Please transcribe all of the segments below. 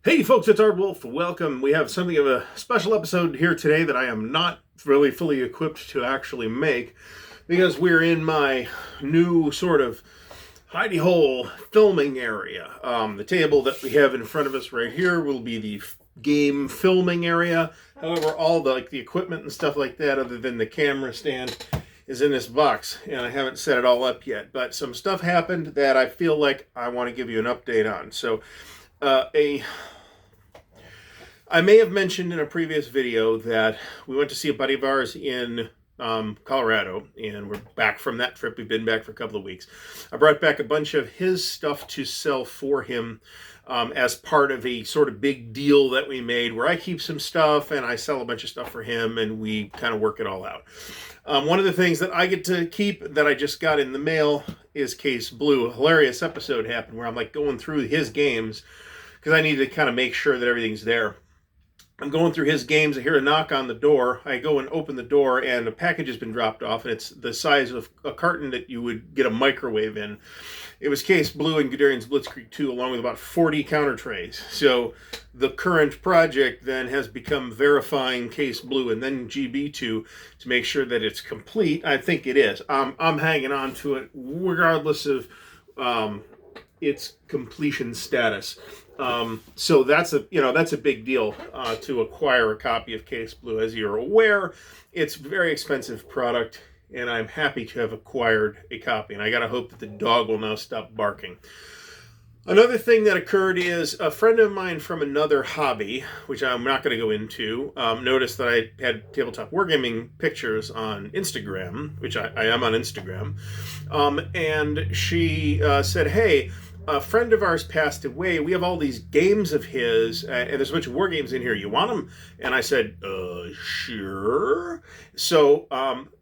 Hey folks, it's Ardwulf. Welcome. We have something of a special episode here today that I am not really fully equipped to actually make because we're in my new sort of hidey-hole filming area. The table that we have in front of us right here will be the game filming area. However, all the equipment and stuff like that, other than the camera stand, is in this box, and I haven't set it all up yet. But some stuff happened that I feel like I want to give you an update on. So, I may have mentioned in a previous video that we went to see a buddy of ours in Colorado, and we're back from that trip. We've been back for a couple of weeks. I brought back a bunch of his stuff to sell for him as part of a sort of big deal that we made where I keep some stuff and I sell a bunch of stuff for him, and we kind of work it all out. One of the things that I get to keep that I just got in the mail is Case Blue. A hilarious episode happened where I'm like going through his games because I need to kind of make sure that everything's there. I'm going through his games. I hear a knock on the door. I go and open the door, and a package has been dropped off, and it's the size of a carton that you would get a microwave in. It was Case Blue and Guderian's Blitzkrieg 2, along with about 40 counter trays. So the current project then has become verifying Case Blue and then GB2 to make sure that it's complete. I think it is. I'm hanging on to it regardless of its completion status. So that's a big deal to acquire a copy of Case Blue. As you're aware, it's a very expensive product, and I'm happy to have acquired a copy. And I gotta hope that the dog will now stop barking. Another thing that occurred is a friend of mine from another hobby, which I'm not going to go into, noticed that I had tabletop wargaming pictures on Instagram, which I am on Instagram, and she said, hey, a friend of ours passed away. We have all these games of his, and there's a bunch of war games in here. You want them? And I said, sure. So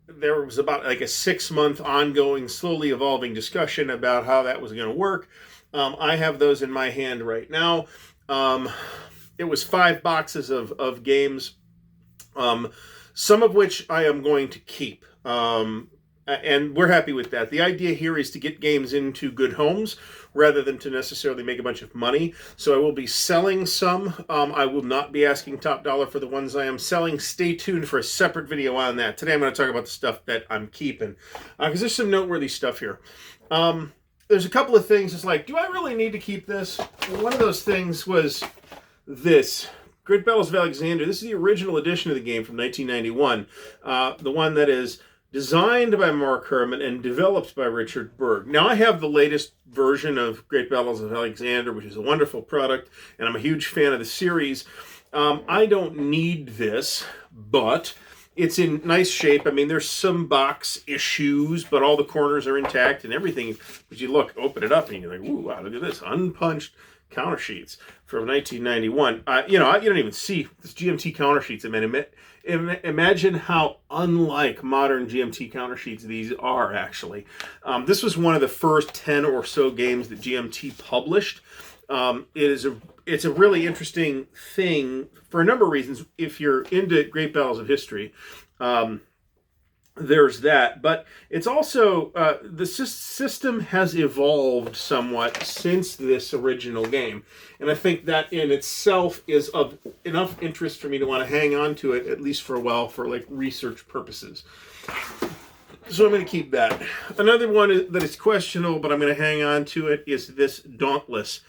there was about like a 6-month ongoing, slowly evolving discussion about how that was going to work. I have those in my hand right now. It was 5 boxes of games, some of which I am going to keep. And we're happy with that. The idea here is to get games into good homes rather than to necessarily make a bunch of money. So I will be selling some. I will not be asking top dollar for the ones I am selling. Stay tuned for a separate video on that. Today I'm going to talk about the stuff that I'm keeping, because there's some noteworthy stuff here. There's a couple of things. It's like, do I really need to keep this? Well, one of those things was this. Great Battles of Alexander. This is the original edition of the game from 1991. The one that is designed by Mark Herman and developed by Richard Berg. Now, I have the latest version of Great Battles of Alexander, which is a wonderful product, and I'm a huge fan of the series. I don't need this, but it's in nice shape. I mean, there's some box issues, but all the corners are intact and everything. But you look, open it up, and you're like, ooh, wow, look at this. Unpunched counter sheets from 1991. You don't even see this GMT counter sheets. I mean, imagine how unlike modern GMT counter sheets these are, actually. This was one of the first 10 or so games that GMT published. It's a really interesting thing for a number of reasons. If you're into Great Battles of History, there's that. But it's also, the system has evolved somewhat since this original game. And I think that in itself is of enough interest for me to want to hang on to it, at least for a while, for like research purposes. So I'm going to keep that. Another one that is questionable, but I'm going to hang on to it, is this Dauntless.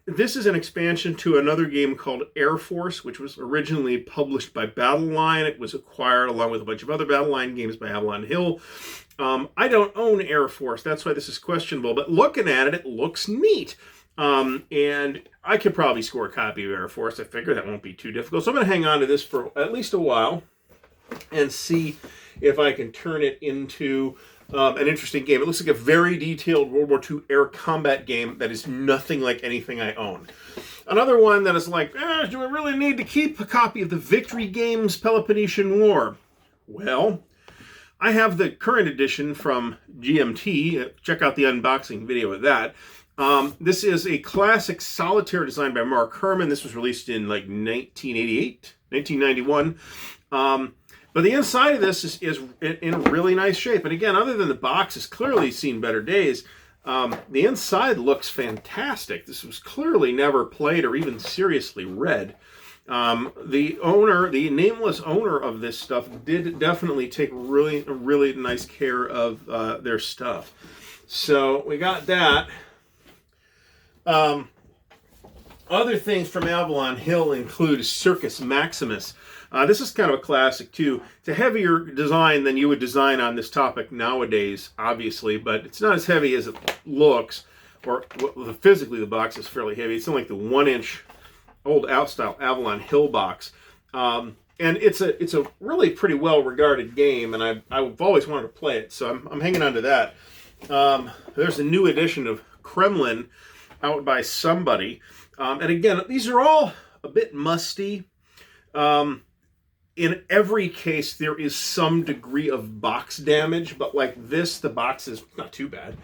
This is an expansion to another game called Air Force, which was originally published by Battle Line. It was acquired along with a bunch of other Battle Line games by Avalon Hill. I don't own Air Force. That's why this is questionable. But looking at it, it looks neat. And I could probably score a copy of Air Force. I figure that won't be too difficult. So I'm going to hang on to this for at least a while and see if I can turn it into an interesting game. It looks like a very detailed World War II air combat game that is nothing like anything I own. Another one that is like, do I really need to keep a copy of the Victory Games Peloponnesian War? Well, I have the current edition from GMT. Check out the unboxing video of that. This is a classic solitaire designed by Mark Herman. This was released in like 1988, 1991. But the inside of this is in really nice shape. And again, other than the box has clearly seen better days, The inside looks fantastic. This was clearly never played or even seriously read. The nameless owner of this stuff did definitely take really nice care of their stuff. So we got that. Other things from Avalon Hill include Circus Maximus. This is kind of a classic too. It's a heavier design than you would design on this topic nowadays, obviously, but it's not as heavy as it looks, or well, physically the box is fairly heavy. It's only like the 1-inch old out-style Avalon Hill box. And it's a really pretty well-regarded game, and I've always wanted to play it, so I'm hanging on to that. There's a new edition of Kremlin out by somebody. And again, these are all a bit musty. In every case, there is some degree of box damage, but like this, the box is not too bad.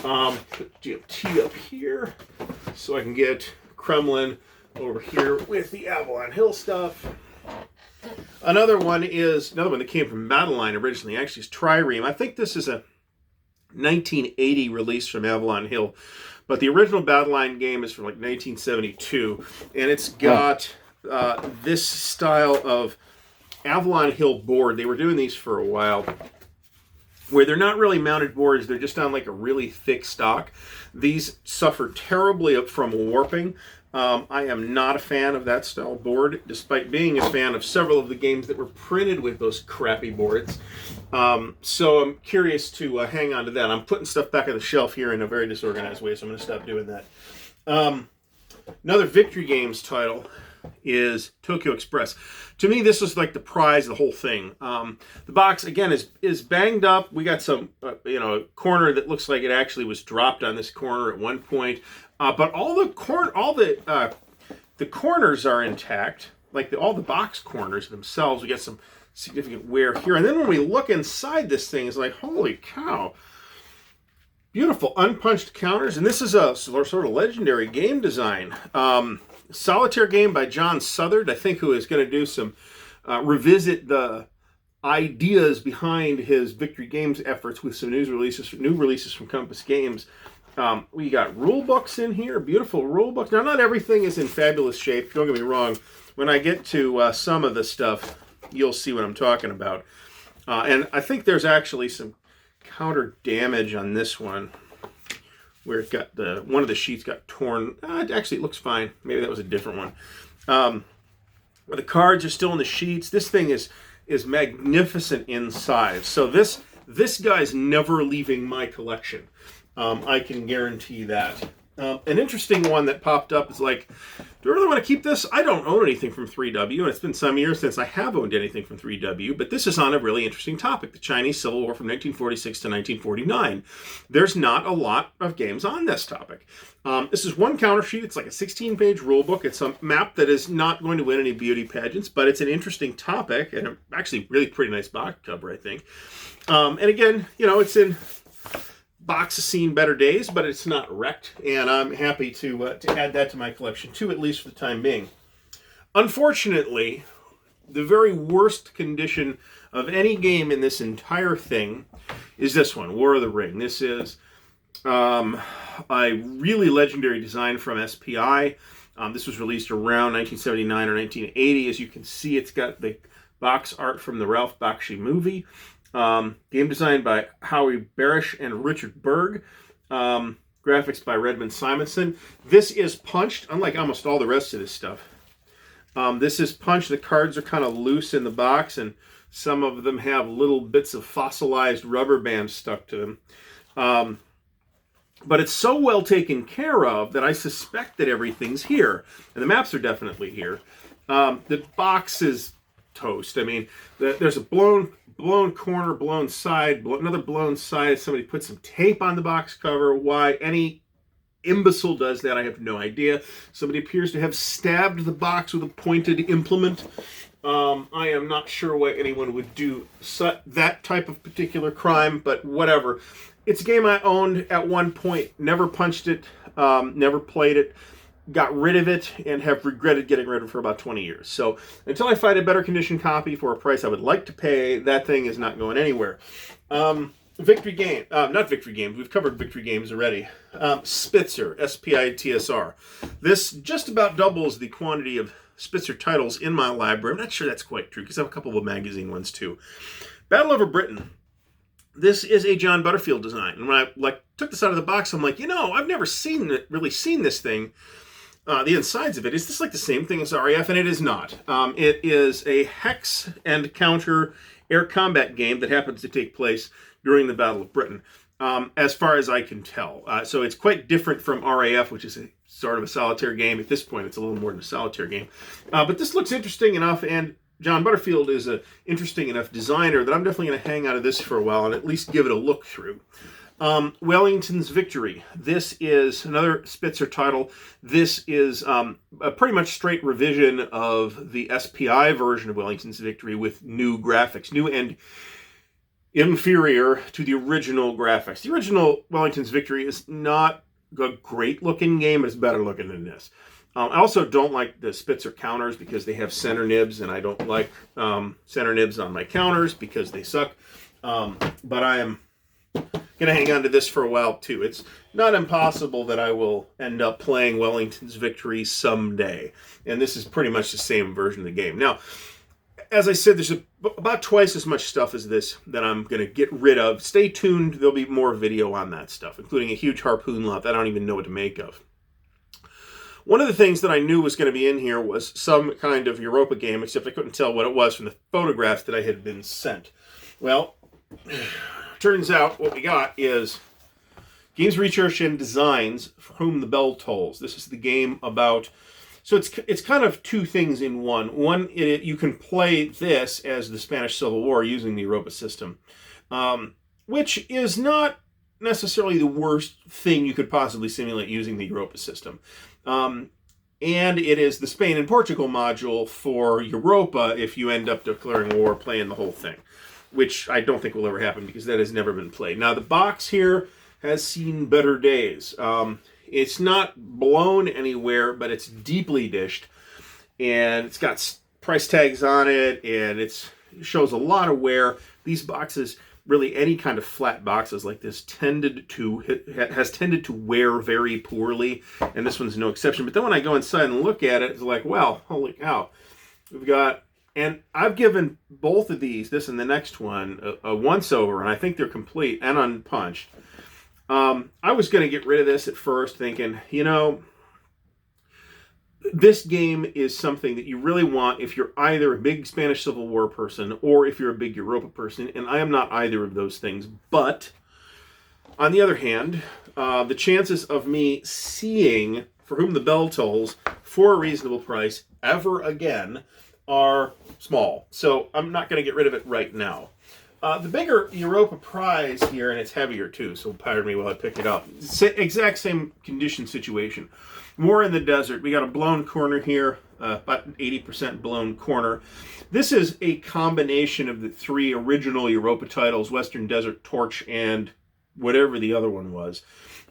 Put GMT up here so I can get Kremlin over here with the Avalon Hill stuff. Another one that came from Battleline originally, actually, is Trireme. I think this is a 1980 release from Avalon Hill, but the original Battleline game is from like 1972, and it's got this style of Avalon Hill board. They were doing these for a while, where they're not really mounted boards, they're just on like a really thick stock. These suffer terribly from warping. I am not a fan of that style board, despite being a fan of several of the games that were printed with those crappy boards. So I'm curious to hang on to that. I'm putting stuff back on the shelf here in a very disorganized way, so I'm going to stop doing that. Another Victory Games title is Tokyo Express. To me, this was like the prize of the whole thing. The box, again, is banged up. We got some, a corner that looks like it actually was dropped on this corner at one point. But all the corners are intact, like all the box corners themselves. We got some significant wear here, and then when we look inside this thing, it's like, holy cow! Beautiful unpunched counters, and this is a sort of legendary game design. Solitaire game by John Southard, I think, who is going to do some revisit the ideas behind his Victory Games efforts with some new releases from Compass Games. We got rule books in here, beautiful rule books. Now, not everything is in fabulous shape, don't get me wrong. When I get to some of the stuff, you'll see what I'm talking about. And I think there's actually some counter damage on this one, where it got one of the sheets got torn. Actually, it looks fine. Maybe that was a different one. But the cards are still in the sheets. This thing is magnificent inside. So this guy's never leaving my collection. I can guarantee that. An interesting one that popped up is like, do I really want to keep this? I don't own anything from 3W, and it's been some years since I have owned anything from 3W, but this is on a really interesting topic, the Chinese Civil War from 1946 to 1949. There's not a lot of games on this topic. This is one counter sheet. It's like a 16-page rule book. It's a map that is not going to win any beauty pageants, but it's an interesting topic, and actually really pretty nice box cover, I think. And again, it's in... box has seen better days, but it's not wrecked, and I'm happy to add that to my collection too, at least for the time being. Unfortunately, the very worst condition of any game in this entire thing is this one, War of the Ring. This is a really legendary design from SPI. This was released around 1979 or 1980. As you can see, it's got the box art from the Ralph Bakshi movie. Game designed by Howie Barish and Richard Berg. Graphics by Redmond Simonson. This is punched, unlike almost all the rest of this stuff. This is punched. The cards are kind of loose in the box, and some of them have little bits of fossilized rubber bands stuck to them. But it's so well taken care of that I suspect that everything's here. And the maps are definitely here. The box is toast. I mean, there's a blown corner, blown side, another blown side. Somebody put some tape on the box cover. Why any imbecile does that, I have no idea. Somebody appears to have stabbed the box with a pointed implement. I am not sure why anyone would do that type of particular crime, but whatever. It's a game I owned at one point, never punched it, never played it. Got rid of it and have regretted getting rid of it for about 20 years. So until I find a better condition copy for a price I would like to pay, that thing is not going anywhere. Victory game, not Victory Games, we've covered Victory Games already. Spitzer, SPI This just about doubles the quantity of Spitzer titles in my library. I'm not sure that's quite true, because I have a couple of magazine ones too. Battle Over Britain. This is a John Butterfield design. And when I took this out of the box, I'm like, I've never really seen this thing. The insides of it. Is this like the same thing as RAF? And it is not. It is a hex and counter air combat game that happens to take place during the Battle of Britain, as far as I can tell. So it's quite different from RAF, which is a sort of a solitaire game. At this point, it's a little more than a solitaire game. But this looks interesting enough, and John Butterfield is an interesting enough designer that I'm definitely going to hang out of this for a while and at least give it a look through. Wellington's Victory. This is another Spitzer title. This is a pretty much straight revision of the SPI version of Wellington's Victory with new graphics, new and inferior to the original graphics. The original Wellington's Victory is not a great looking game, it's better looking than this. I also don't like the Spitzer counters because they have center nibs, and I don't like center nibs on my counters because they suck. But I am going to hang on to this for a while too. It's not impossible that I will end up playing Wellington's Victory someday. And this is pretty much the same version of the game. Now, as I said, there's about twice as much stuff as this that I'm going to get rid of. Stay tuned. There'll be more video on that stuff, including a huge harpoon lot that I don't even know what to make of. One of the things that I knew was going to be in here was some kind of Europa game, except I couldn't tell what it was from the photographs that I had been sent. Well, turns out what we got is Games Research and Designs, For Whom the Bell Tolls. This is the game about... So it's kind of two things in one. One, you can play this as the Spanish Civil War using the Europa system, which is not necessarily the worst thing you could possibly simulate using the Europa system. And it is the Spain and Portugal module for Europa if you end up declaring war playing the whole thing, which I don't think will ever happen because that has never been played. Now, the box here has seen better days. It's not blown anywhere, but it's deeply dished, and it's got price tags on it, and it shows a lot of wear. These boxes, really any kind of flat boxes like this, has tended to wear very poorly, and this one's no exception. But then when I go inside and look at it, it's like, well, holy cow. We've got, and I've given both of these, this and the next one, a once-over, and I think they're complete and unpunched. I was going to get rid of this at first thinking, this game is something that you really want if you're either a big Spanish Civil War person or if you're a big Europa person, and I am not either of those things. But, on the other hand, the chances of me seeing For Whom the Bell Tolls for a reasonable price ever again are small. So I'm not going to get rid of it right now. The bigger Europa prize here, and it's heavier too, so pardon me while I pick it up. Exact same condition situation. War in the Desert. We got a blown corner here, about 80% blown corner. This is a combination of the three original Europa titles, Western Desert, Torch, and whatever the other one was,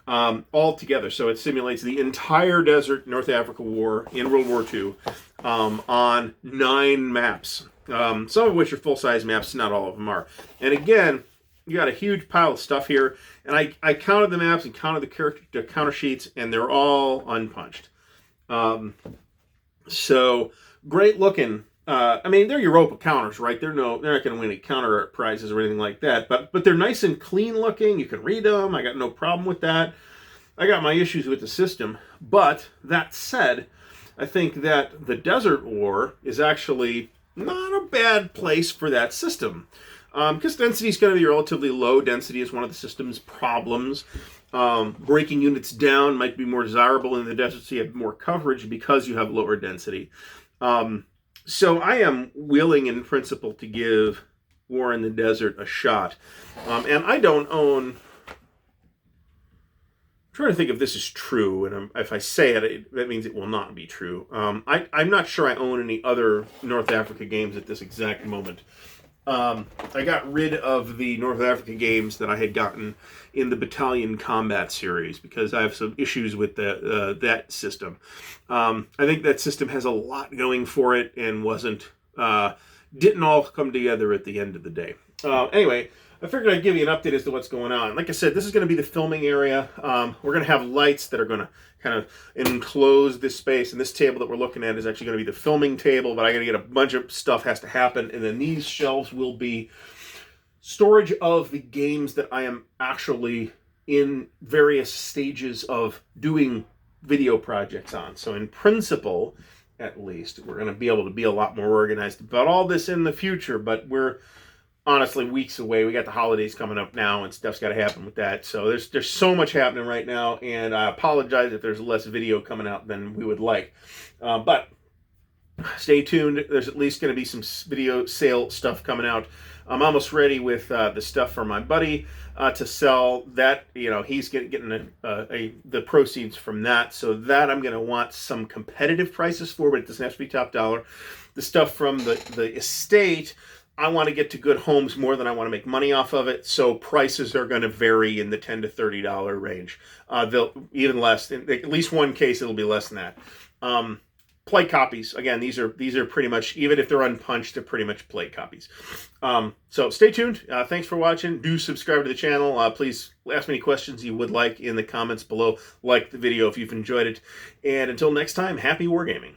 all together. So it simulates the entire desert North Africa War in World War II on 9 maps. Some of which are full-size maps, not all of them are. And again, you got a huge pile of stuff here, and I counted the maps and counted the counter sheets, and they're all unpunched. So great looking. I mean, they're Europa counters, right? They're not going to win any counter prizes or anything like that, but they're nice and clean looking. You can read them. I got no problem with that. I got my issues with the system, but that said, I think that the Desert War is actually not a bad place for that system. Because density is going to be relatively low. Density is one of the system's problems. Breaking units down might be more desirable in the desert, so you have more coverage because you have lower density. So I am willing in principle to give War in the Desert a shot. And I don't own... I'm trying to think if this is true, and if I say it, that means it will not be true. I'm not sure I own any other North Africa games at this exact moment. I got rid of the North Africa games that I had gotten in the Battalion Combat series because I have some issues with that system. I think that system has a lot going for it and didn't all come together at the end of the day. Anyway, I figured I'd give you an update as to what's going on. Like I said, this is going to be the filming area. We're going to have lights that are going to kind of enclose this space, and this table that we're looking at is actually going to be the filming table, but I got to get a bunch of stuff has to happen, and then these shelves will be storage of the games that I am actually in various stages of doing video projects on. So in principle, at least, we're going to be able to be a lot more organized about all this in the future, but we're honestly weeks away. We got the holidays coming up now, and stuff's got to happen with that. So there's so much happening right now, and I apologize if there's less video coming out than we would like. But stay tuned. There's at least going to be some video sale stuff coming out. I'm almost ready with the stuff for my buddy to sell. That, you know, he's getting the proceeds from that. So that I'm going to want some competitive prices for, but it doesn't have to be top dollar. The stuff from the estate, I want to get to good homes more than I want to make money off of it. So prices are going to vary in the $10 to $30 range. They'll even less. In at least one case, it'll be less than that. Play copies. Again, these are pretty much, even if they're unpunched, they're pretty much play copies. So stay tuned. Thanks for watching. Do subscribe to the channel. Please ask me any questions you would like in the comments below. Like the video if you've enjoyed it. And until next time, happy wargaming.